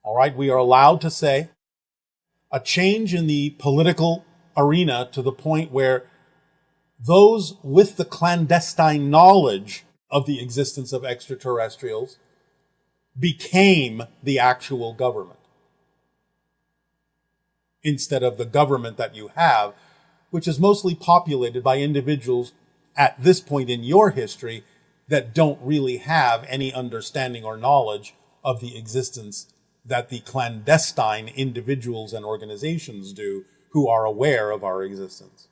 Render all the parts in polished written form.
All right, we are allowed to say a change in the political arena to the point where those with the clandestine knowledge of the existence of extraterrestrials became the actual government instead of the government that you have, which is mostly populated by individuals at this point in your history that don't really have any understanding or knowledge of the existence that the clandestine individuals and organizations do who are aware of our existence.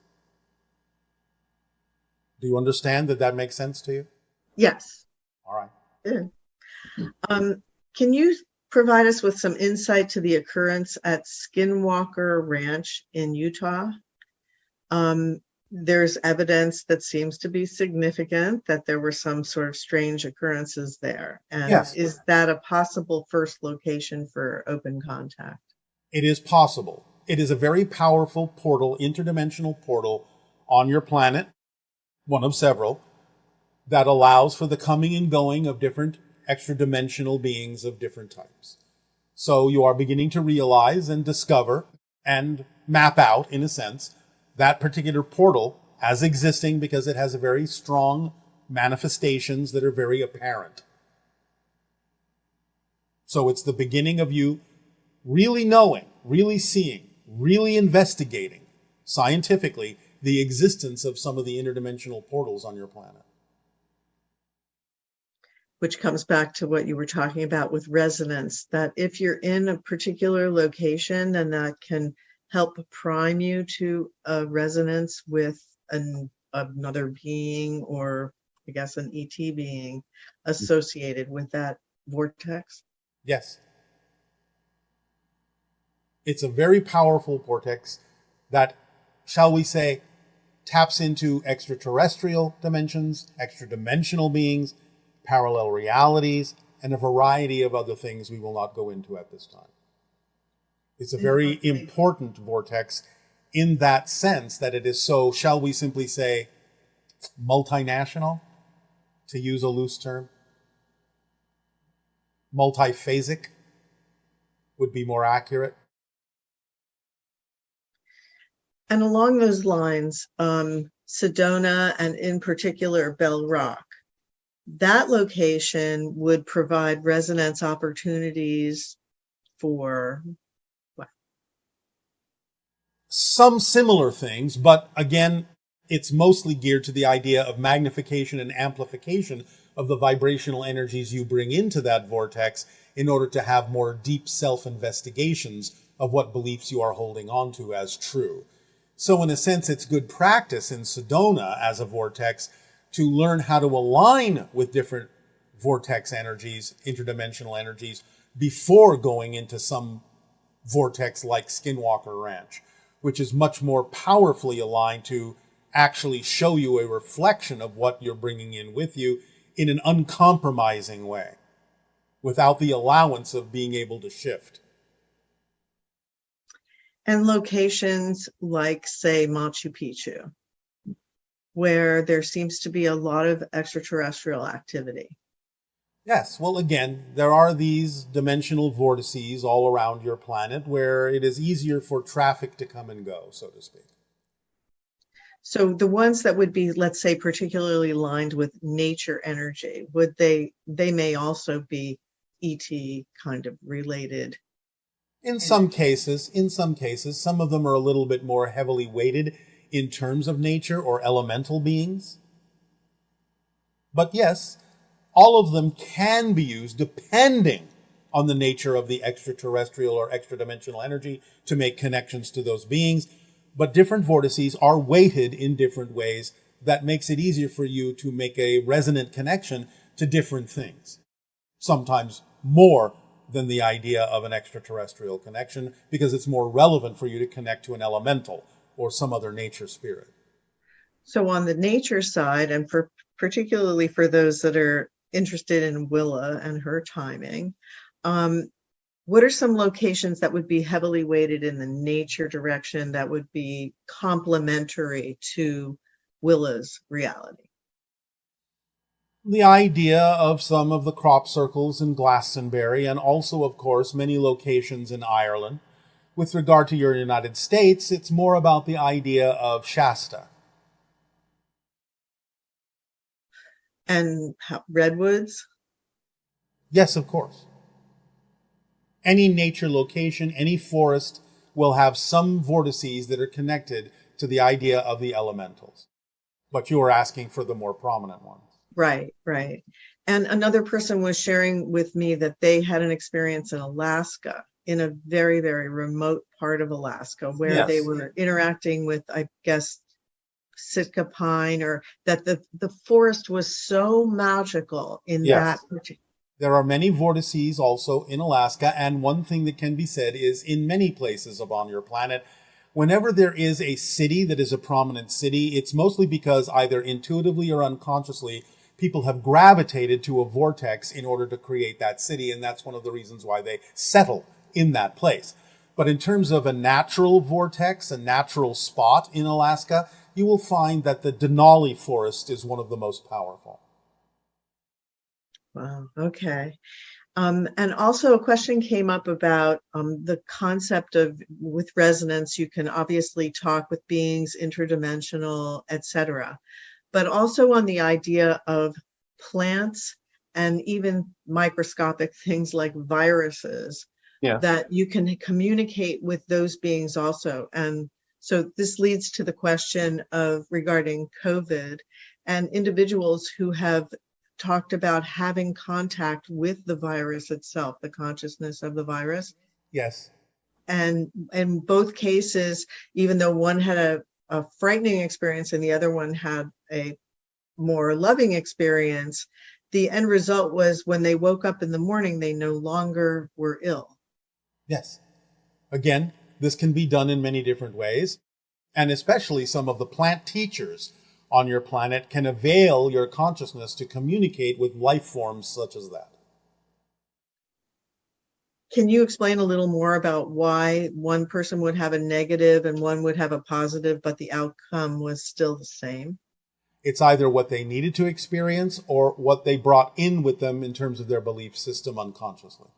Do you understand that makes sense to you? Yes. All right. Good. Can you provide us with some insight to the occurrence at Skinwalker Ranch in Utah? There's evidence that seems to be significant that there were some sort of strange occurrences there. And Yes. Is that a possible first location for open contact? It is possible. It is a very powerful portal, interdimensional portal on your planet, one of several, that allows for the coming and going of different extra-dimensional beings of different types. So you are beginning to realize and discover and map out, in a sense, that particular portal as existing because it has a very strong manifestations that are very apparent. So it's the beginning of you really knowing, really seeing, really investigating scientifically the existence of some of the interdimensional portals on your planet. Which comes back to what you were talking about with resonance, that if you're in a particular location, then that can help prime you to a resonance with another being, or I guess an ET being associated with that vortex. Yes. It's a very powerful vortex that, shall we say, taps into extraterrestrial dimensions, extra-dimensional beings, parallel realities, and a variety of other things we will not go into at this time. It's a very important vortex in that sense that it is so, shall we simply say, multinational, to use a loose term. Multiphasic would be more accurate. And along those lines, Sedona, and in particular Bell Rock, that location would provide resonance opportunities for what? Some similar things, but again, it's mostly geared to the idea of magnification and amplification of the vibrational energies you bring into that vortex in order to have more deep self-investigations of what beliefs you are holding on to as true. So in a sense, it's good practice in Sedona as a vortex to learn how to align with different vortex energies, interdimensional energies, before going into some vortex like Skinwalker Ranch, which is much more powerfully aligned to actually show you a reflection of what you're bringing in with you in an uncompromising way, without the allowance of being able to shift. And locations like, say, Machu Picchu, where there seems to be a lot of extraterrestrial activity. Yes, well, again, there are these dimensional vortices all around your planet where it is easier for traffic to come and go, so to speak. So the ones that would be, let's say, particularly lined with nature energy, they may also be ET kind of related? In some cases, some of them are a little bit more heavily weighted in terms of nature or elemental beings. But yes, all of them can be used depending on the nature of the extraterrestrial or extra-dimensional energy to make connections to those beings. But different vortices are weighted in different ways that makes it easier for you to make a resonant connection to different things. Sometimes more than the idea of an extraterrestrial connection, because it's more relevant for you to connect to an elemental or some other nature spirit. So on the nature side, and particularly for those that are interested in Willa and her timing, what are some locations that would be heavily weighted in the nature direction that would be complementary to Willa's reality? The idea of some of the crop circles in Glastonbury, and also, of course, many locations in Ireland. With regard to your United States, it's more about the idea of Shasta. And redwoods? Yes, of course. Any nature location, any forest will have some vortices that are connected to the idea of the elementals. But you are asking for the more prominent ones. Right, right. And another person was sharing with me that they had an experience in Alaska, in a very, very remote part of Alaska, where they Yes. were interacting with, I guess, Sitka pine, or that the forest was so magical in that Yes. particular. There are many vortices also in Alaska, and one thing that can be said is in many places upon your planet, whenever there is a city that is a prominent city, it's mostly because either intuitively or unconsciously, people have gravitated to a vortex in order to create that city, and that's one of the reasons why they settle in that place. But in terms of a natural vortex, a natural spot in Alaska, you will find that the Denali forest is one of the most powerful. Wow, okay. And also a question came up about the concept of, with resonance, you can obviously talk with beings, interdimensional, etc. But also on the idea of plants and even microscopic things like viruses, Yeah. that you can communicate with those beings also. And so this leads to the question of regarding COVID and individuals who have talked about having contact with the virus itself, the consciousness of the virus. Yes. And in both cases, even though one had a frightening experience and the other one had a more loving experience, the end result was when they woke up in the morning, they no longer were ill. Yes. Again, this can be done in many different ways, and especially some of the plant teachers on your planet can avail your consciousness to communicate with life forms such as that. Can you explain a little more about why one person would have a negative and one would have a positive, but the outcome was still the same? It's either what they needed to experience or what they brought in with them in terms of their belief system unconsciously.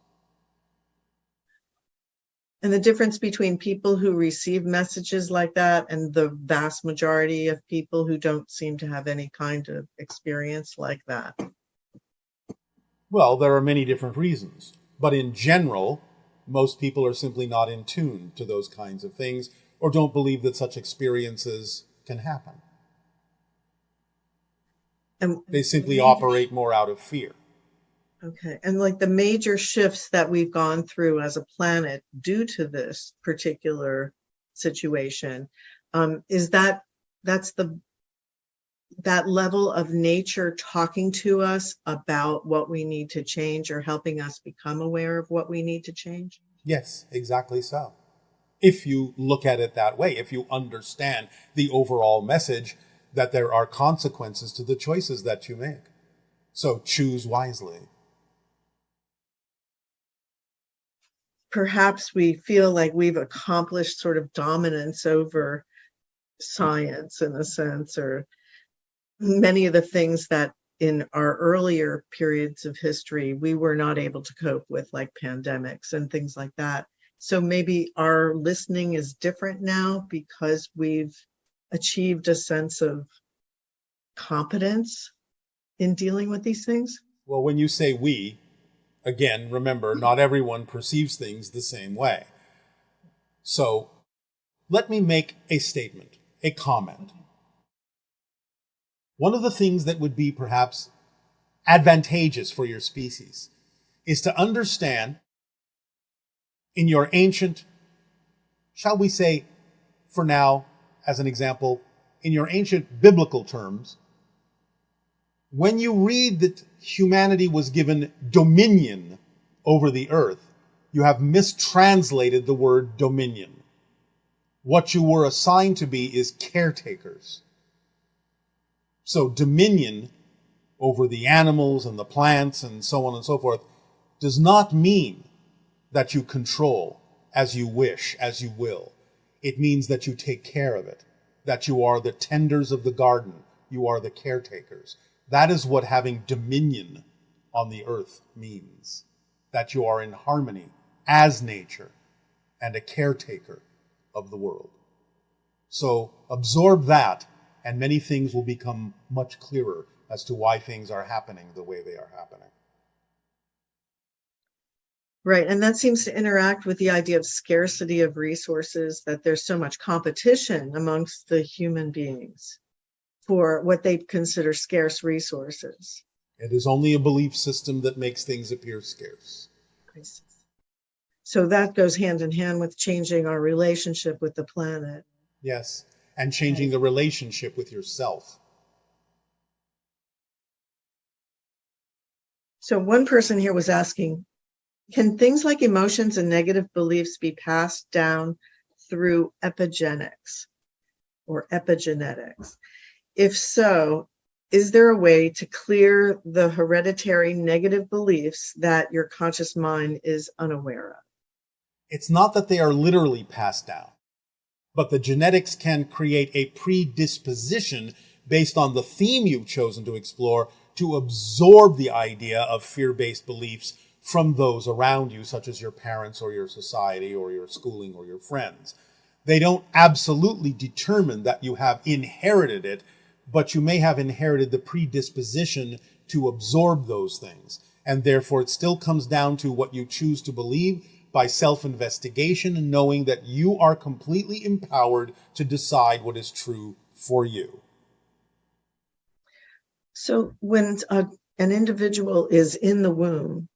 And the difference between people who receive messages like that and the vast majority of people who don't seem to have any kind of experience like that? Well, there are many different reasons, but in general, most people are simply not in tune to those kinds of things or don't believe that such experiences can happen. And They simply operate more out of fear. okay. And like the major shifts that we've gone through as a planet due to this particular situation, is that that level of nature talking to us about what we need to change or helping us become aware of what we need to change? Yes, exactly so. If you look at it that way, if you understand the overall message that there are consequences to the choices that you make. So choose wisely. Perhaps we feel like we've accomplished sort of dominance over science in a sense, or many of the things that in our earlier periods of history we were not able to cope with, like pandemics and things like that. So maybe our listening is different now because we've achieved a sense of competence in dealing with these things. Well, when you say we, again, remember, not everyone perceives things the same way. So let me make a statement, a comment. One of the things that would be perhaps advantageous for your species is to understand in your ancient, shall we say, for now, as an example, in your ancient biblical terms, when you read that humanity was given dominion over the earth, you have mistranslated the word dominion. What you were assigned to be is caretakers. So dominion over the animals and the plants and so on and so forth does not mean that you control as you wish, as you will. It means that you take care of it, that you are the tenders of the garden, you are the caretakers. That is what having dominion on the earth means. That you are in harmony as nature and a caretaker of the world. So absorb that, and many things will become much clearer as to why things are happening the way they are happening. Right, and that seems to interact with the idea of scarcity of resources, that there's so much competition amongst the human beings for what they consider scarce resources. It is only a belief system that makes things appear scarce. So that goes hand in hand with changing our relationship with the planet. Yes, and changing the relationship with yourself. So one person here was asking, can things like emotions and negative beliefs be passed down through epigenetics or epigenetics? If so, is there a way to clear the hereditary negative beliefs that your conscious mind is unaware of? It's not that they are literally passed down, but the genetics can create a predisposition based on the theme you've chosen to explore to absorb the idea of fear-based beliefs from those around you, such as your parents or your society or your schooling or your friends. They don't absolutely determine that you have inherited it, but you may have inherited the predisposition to absorb those things. And therefore, it still comes down to what you choose to believe by self-investigation and knowing that you are completely empowered to decide what is true for you. So when an individual is in the womb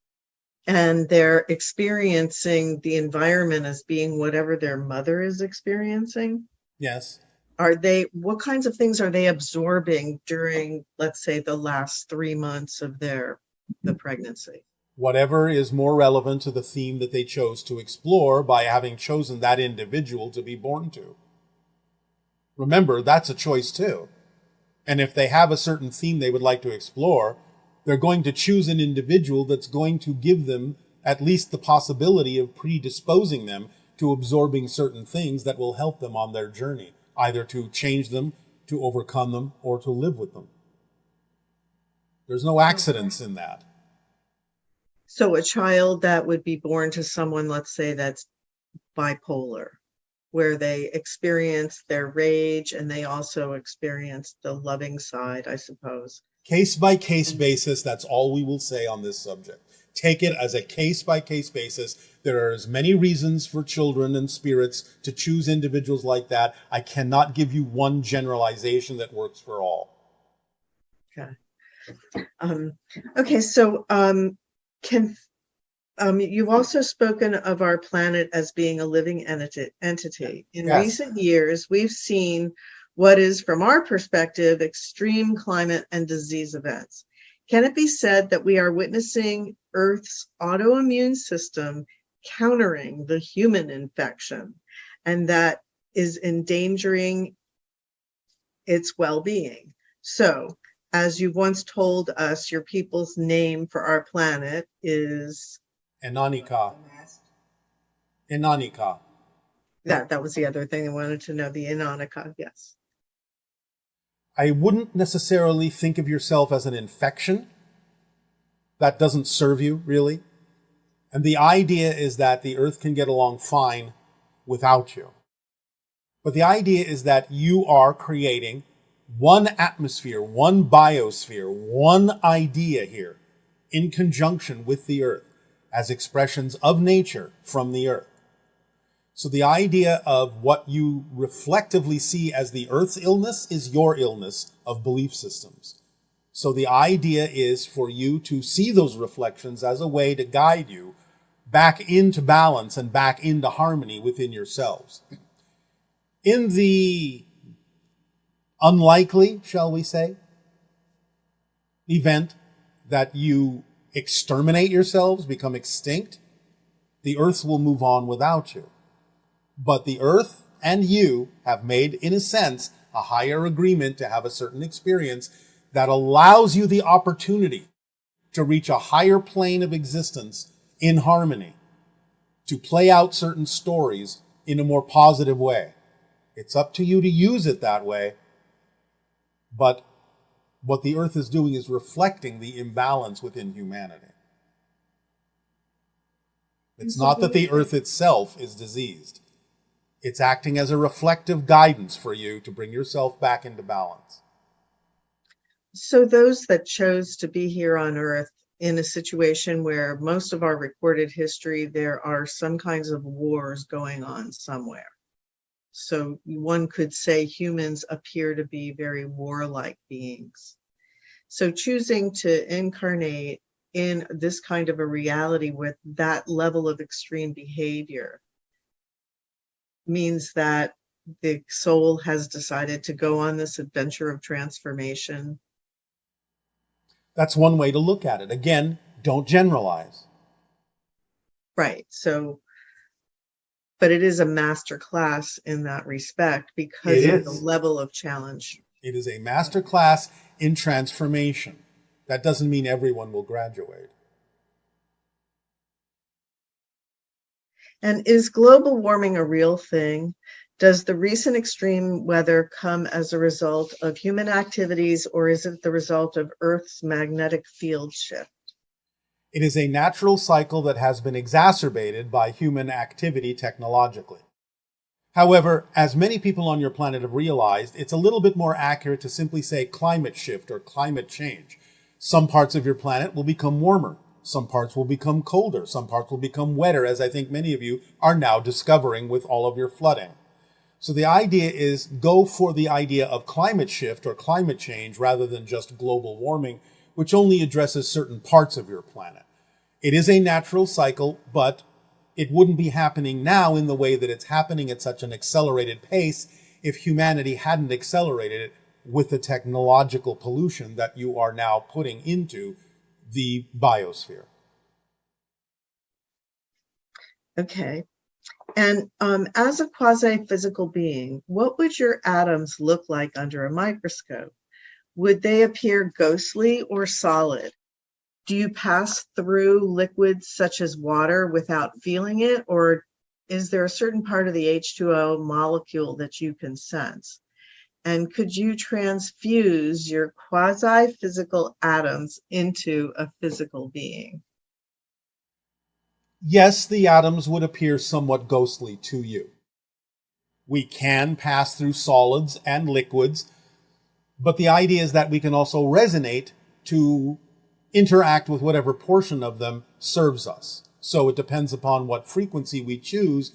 and they're experiencing the environment as being whatever their mother is experiencing, Yes. what kinds of things are they absorbing during, let's say, the last 3 months of the pregnancy? Whatever is more relevant to the theme that they chose to explore by having chosen that individual to be born to. Remember, that's a choice too. And if they have a certain theme they would like to explore, they're going to choose an individual that's going to give them at least the possibility of predisposing them to absorbing certain things that will help them on their journey, either to change them, to overcome them, or to live with them. There's no accidents in that. So a child that would be born to someone, let's say, that's bipolar, where they experience their rage and they also experience the loving side, I suppose. Case-by-case basis, that's all we will say on this subject. Take it as a case-by-case basis. There are as many reasons for children and spirits to choose individuals like that. I cannot give you one generalization that works for all. Okay. So you've also spoken of our planet as being a living entity. In Yes. recent years, we've seen what is, from our perspective, extreme climate and disease events. Can it be said that we are witnessing Earth's autoimmune system countering the human infection, and that is endangering its well-being? So, as you once told us, your people's name for our planet is Ananika. Inanika. that was the other thing I wanted to know, the Ananika, yes. I wouldn't necessarily think of yourself as an infection. That doesn't serve you, really. And the idea is that the Earth can get along fine without you. But the idea is that you are creating one atmosphere, one biosphere, one idea here in conjunction with the Earth as expressions of nature from the Earth. So the idea of what you reflectively see as the Earth's illness is your illness of belief systems. So the idea is for you to see those reflections as a way to guide you back into balance and back into harmony within yourselves. In the unlikely, shall we say, event that you exterminate yourselves, become extinct, the Earth will move on without you. But the Earth and you have made, in a sense, a higher agreement to have a certain experience that allows you the opportunity to reach a higher plane of existence in harmony, to play out certain stories in a more positive way. It's up to you to use it that way, but What the Earth is doing is reflecting the imbalance within humanity. It's not that the Earth itself is diseased. It's acting as a reflective guidance for you to bring yourself back into balance. So those that chose to be here on Earth in a situation where most of our recorded history, there are some kinds of wars going on somewhere. So one could say humans appear to be very warlike beings. So choosing to incarnate in this kind of a reality with that level of extreme behavior means that the soul has decided to go on this adventure of transformation. That's one way to look at it. Again, don't generalize. Right. So, but it is a master class in that respect because of the level of challenge. It is a master class in transformation. That doesn't mean everyone will graduate. And is global warming a real thing? Does the recent extreme weather come as a result of human activities, or is it the result of Earth's magnetic field shift? It is a natural cycle that has been exacerbated by human activity technologically. However, as many people on your planet have realized, it's a little bit more accurate to simply say climate shift or climate change. Some parts of your planet will become warmer. Some parts will become colder. Some parts will become wetter, as I think many of you are now discovering with all of your flooding. So the idea is go for the idea of climate shift or climate change rather than just global warming, which only addresses certain parts of your planet. It is a natural cycle, but it wouldn't be happening now in the way that it's happening at such an accelerated pace if humanity hadn't accelerated it with the technological pollution that you are now putting into the biosphere. Okay. And as a quasi-physical being, what would your atoms look like under a microscope? Would they appear ghostly or solid? Do you pass through liquids such as water without feeling it, or is there a certain part of the H2O molecule that you can sense? And could you transfuse your quasi-physical atoms into a physical being? Yes, the atoms would appear somewhat ghostly to you. We can pass through solids and liquids, but the idea is that we can also resonate to interact with whatever portion of them serves us. So it depends upon what frequency we choose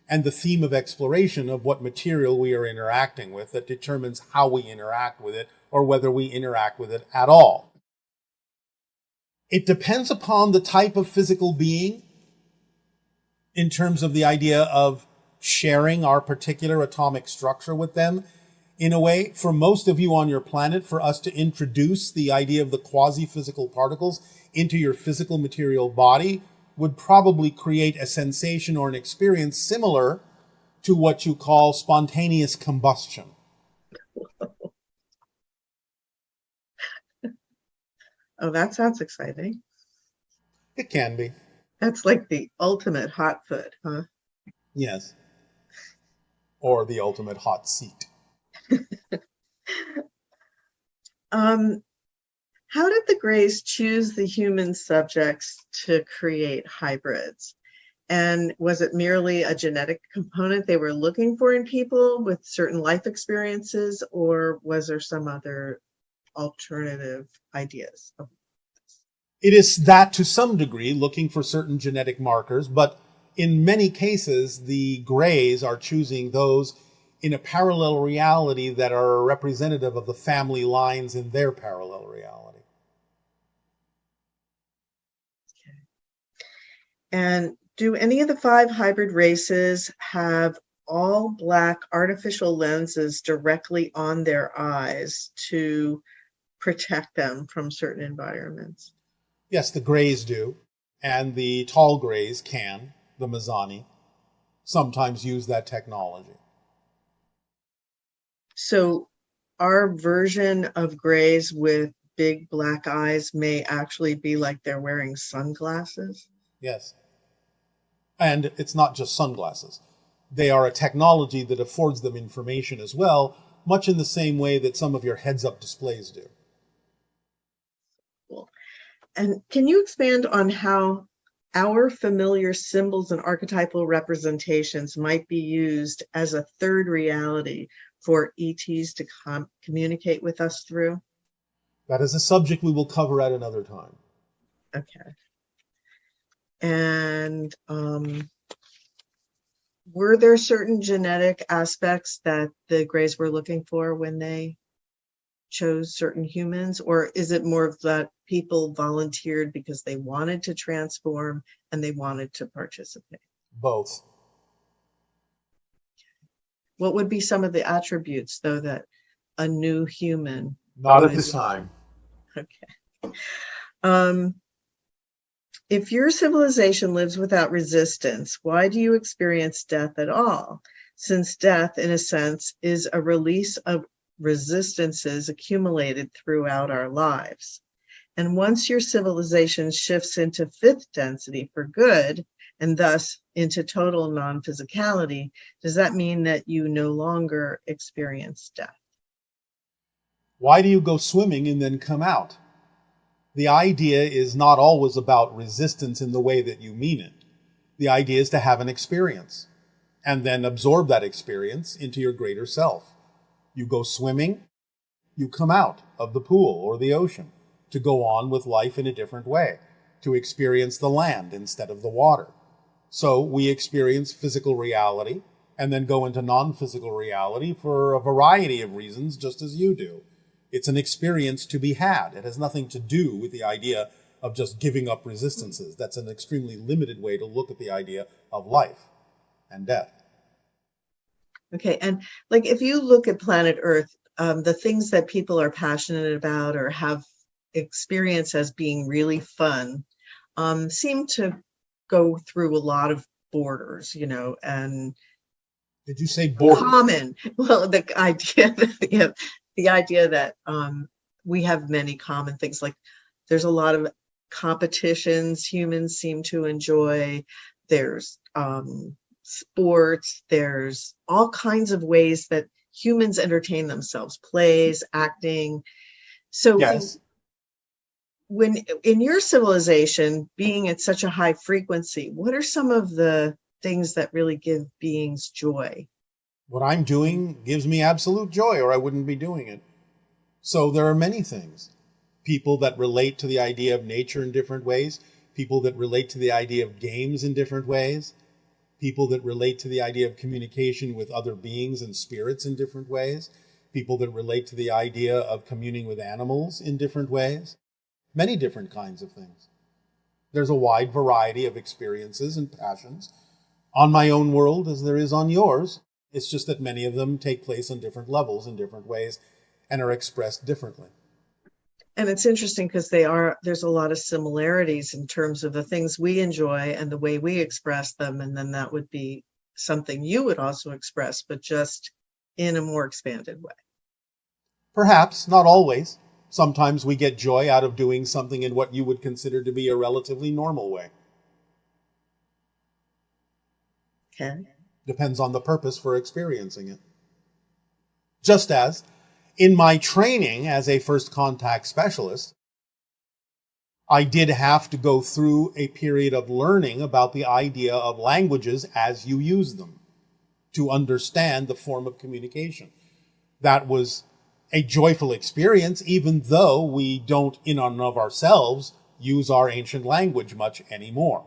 and the theme of exploration of what material we are interacting with that determines how we interact with it or whether we interact with it at all. It depends upon the type of physical being in terms of the idea of sharing our particular atomic structure with them. In a way, for most of you on your planet, for us to introduce the idea of the quasi-physical particles into your physical material body would probably create a sensation or an experience similar to what you call spontaneous combustion. Oh, that sounds exciting. It can be. That's like the ultimate hot foot, huh? Yes. Or the ultimate hot seat. How did the Greys choose the human subjects to create hybrids? And was it merely a genetic component they were looking for in people with certain life experiences, or was there some other alternative ideas? It is that to some degree, looking for certain genetic markers, but in many cases, the Greys are choosing those in a parallel reality that are representative of the family lines in their parallel reality. And do any of the 5 hybrid races have all black artificial lenses directly on their eyes to protect them from certain environments? Yes, the Greys do, and the tall Greys can, the Mazzani, sometimes use that technology. So our version of Greys with big black eyes may actually be like they're wearing sunglasses? Yes. And it's not just sunglasses. They are a technology that affords them information as well, much in the same way that some of your heads-up displays do. And can you expand on how our familiar symbols and archetypal representations might be used as a third reality for ETs to communicate with us through? That is a subject we will cover at another time. Okay. And were there certain genetic aspects that the Greys were looking for when they chose certain humans, or is it more of that people volunteered because they wanted to transform and they wanted to participate? Both. What would be some of the attributes, though, that a new human Not at this time. Okay. If your civilization lives without resistance, why do you experience death at all? Since death, in a sense, is a release of resistances accumulated throughout our lives. And once your civilization shifts into fifth density for good, and thus into total non-physicality, does that mean that you no longer experience death? Why do you go swimming and then come out? The idea is not always about resistance in the way that you mean it. The idea is to have an experience and then absorb that experience into your greater self. You go swimming, you come out of the pool or the ocean to go on with life in a different way, to experience the land instead of the water. So we experience physical reality and then go into non-physical reality for a variety of reasons, just as you do. It's an experience to be had. It has nothing to do with the idea of just giving up resistances. That's an extremely limited way to look at the idea of life and death. Okay, and like if you look at planet Earth, the things that people are passionate about or have experienced as being really fun seem to go through a lot of borders, and Did you say borders? Common. Well, the idea that the idea that we have many common things, like there's a lot of competitions humans seem to enjoy. There's sports. There's all kinds of ways that humans entertain themselves, plays, acting. So yes. When in your civilization, being at such a high frequency, what are some of the things that really give beings joy? What I'm doing gives me absolute joy, or I wouldn't be doing it. So there are many things. People that relate to the idea of nature in different ways, people that relate to the idea of games in different ways, people that relate to the idea of communication with other beings and spirits in different ways, people that relate to the idea of communing with animals in different ways, many different kinds of things. There's a wide variety of experiences and passions on my own world as there is on yours. It's just that many of them take place on different levels in different ways and are expressed differently. And it's interesting because there's a lot of similarities in terms of the things we enjoy and the way we express them. And then that would be something you would also express, but just in a more expanded way. Perhaps, not always. Sometimes we get joy out of doing something in what you would consider to be a relatively normal way. Okay. Depends on the purpose for experiencing it. Just as, in my training as a first contact specialist, I did have to go through a period of learning about the idea of languages as you use them, to understand the form of communication. That was a joyful experience, even though we don't, in and of ourselves, use our ancient language much anymore.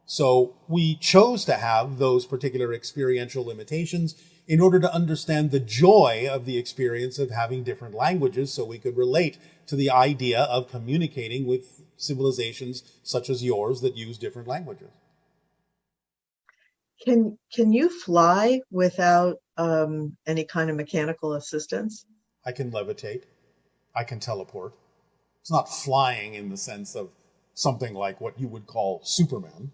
So we chose to have those particular experiential limitations in order to understand the joy of the experience of having different languages, so we could relate to the idea of communicating with civilizations such as yours that use different languages. Can you fly without any kind of mechanical assistance? I can levitate. I can teleport. It's not flying in the sense of something like what you would call Superman.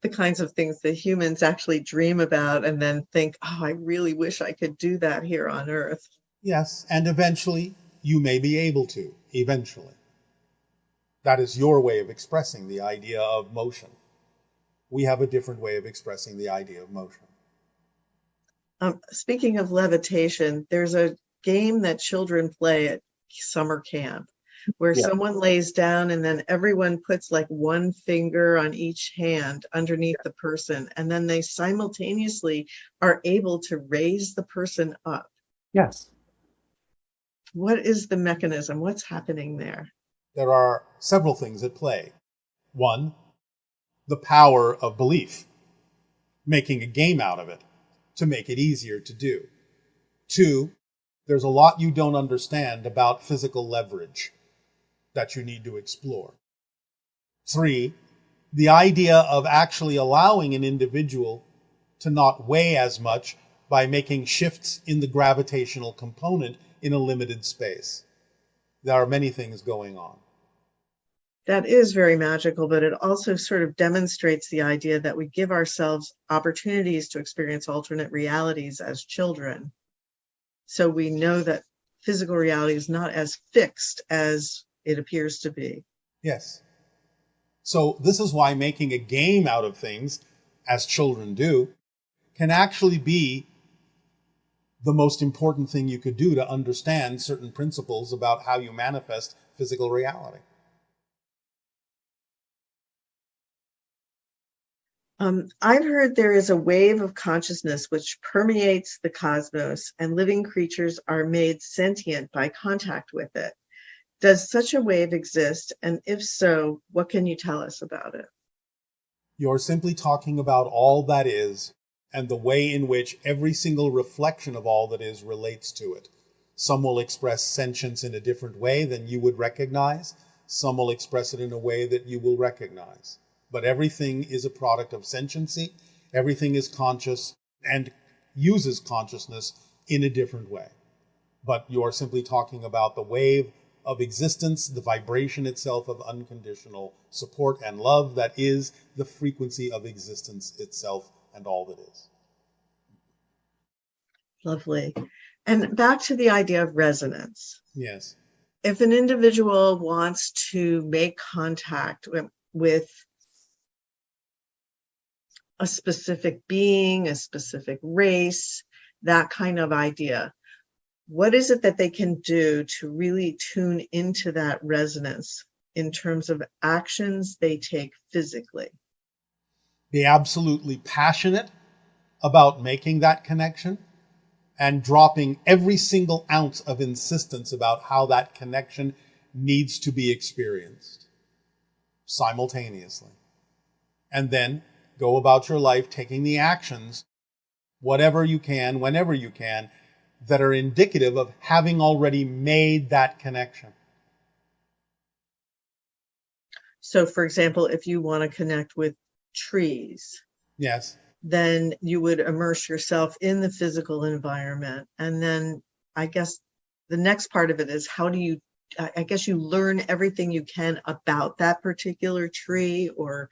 The kinds of things that humans actually dream about and then think, oh, I really wish I could do that here on Earth. Yes, and eventually you may be able to, eventually. That is your way of expressing the idea of motion. We have a different way of expressing the idea of motion. Speaking of levitation, there's a game that children play at summer camp where Yeah. someone lays down and then everyone puts like one finger on each hand underneath the person, and then they simultaneously are able to raise the person up. Yes. What is the mechanism? What's happening there? There are several things at play. One, the power of belief, making a game out of it to make it easier to do. Two, there's a lot you don't understand about physical leverage that you need to explore. Three, the idea of actually allowing an individual to not weigh as much by making shifts in the gravitational component in a limited space. There are many things going on. That is very magical, but it also sort of demonstrates the idea that we give ourselves opportunities to experience alternate realities as children. So we know that physical reality is not as fixed as it appears to be. Yes. So this is why making a game out of things, as children do, can actually be the most important thing you could do to understand certain principles about how you manifest physical reality. I've heard there is a wave of consciousness which permeates the cosmos, and living creatures are made sentient by contact with it. Does such a wave exist? And if so, what can you tell us about it? You're simply talking about all that is and the way in which every single reflection of all that is relates to it. Some will express sentience in a different way than you would recognize. Some will express it in a way that you will recognize. But everything is a product of sentiency. Everything is conscious and uses consciousness in a different way. But you are simply talking about the wave of existence, the vibration itself of unconditional support and love that is the frequency of existence itself and all that is. Lovely. And back to the idea of resonance. Yes. If an individual wants to make contact with a specific being, a specific race, that kind of idea, what is it that they can do to really tune into that resonance in terms of actions they take physically? Be absolutely passionate about making that connection and dropping every single ounce of insistence about how that connection needs to be experienced simultaneously. And then go about your life taking the actions, whatever you can, whenever you can, that are indicative of having already made that connection. So, for example, if you want to connect with trees, Yes. then you would immerse yourself in the physical environment. And then I guess the next part of it is how do you, I guess you learn everything you can about that particular tree, or...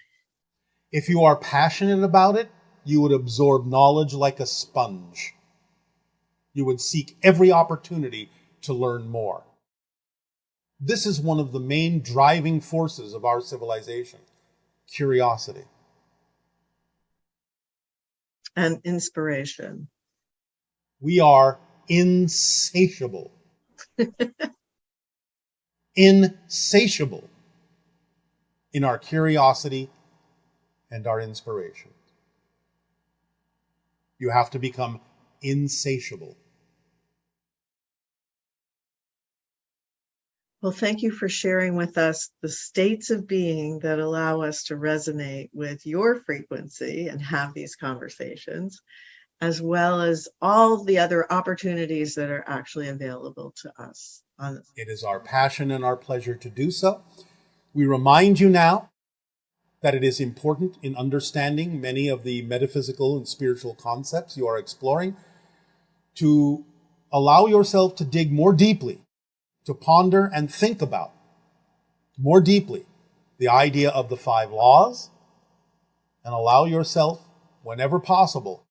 If you are passionate about it, you would absorb knowledge like a sponge. You would seek every opportunity to learn more. This is one of the main driving forces of our civilization, curiosity. and inspiration. We are insatiable. Insatiable in our curiosity and our inspiration. You have to become insatiable. Well, thank you for sharing with us the states of being that allow us to resonate with your frequency and have these conversations, as well as all the other opportunities that are actually available to us. It is our passion and our pleasure to do so. We remind you now that it is important in understanding many of the metaphysical and spiritual concepts you are exploring to allow yourself to dig more deeply, to ponder and think about more deeply the idea of the 5 laws, and allow yourself, whenever possible,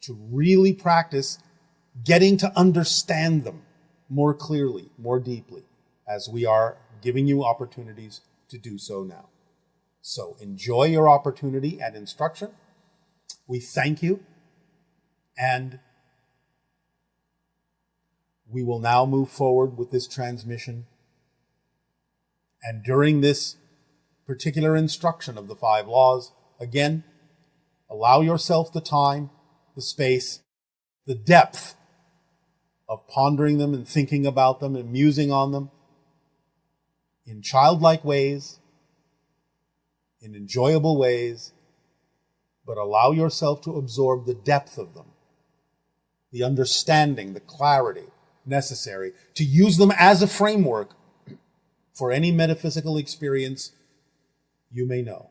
to really practice getting to understand them more clearly, more deeply, as we are giving you opportunities to do so now. So enjoy your opportunity and instruction. We thank you, and We will now move forward with this transmission. And during this particular instruction of the 5 laws, again, allow yourself the time, the space, the depth of pondering them and thinking about them and musing on them in childlike ways, in enjoyable ways, but allow yourself to absorb the depth of them, the understanding, the clarity necessary to use them as a framework for any metaphysical experience you may know.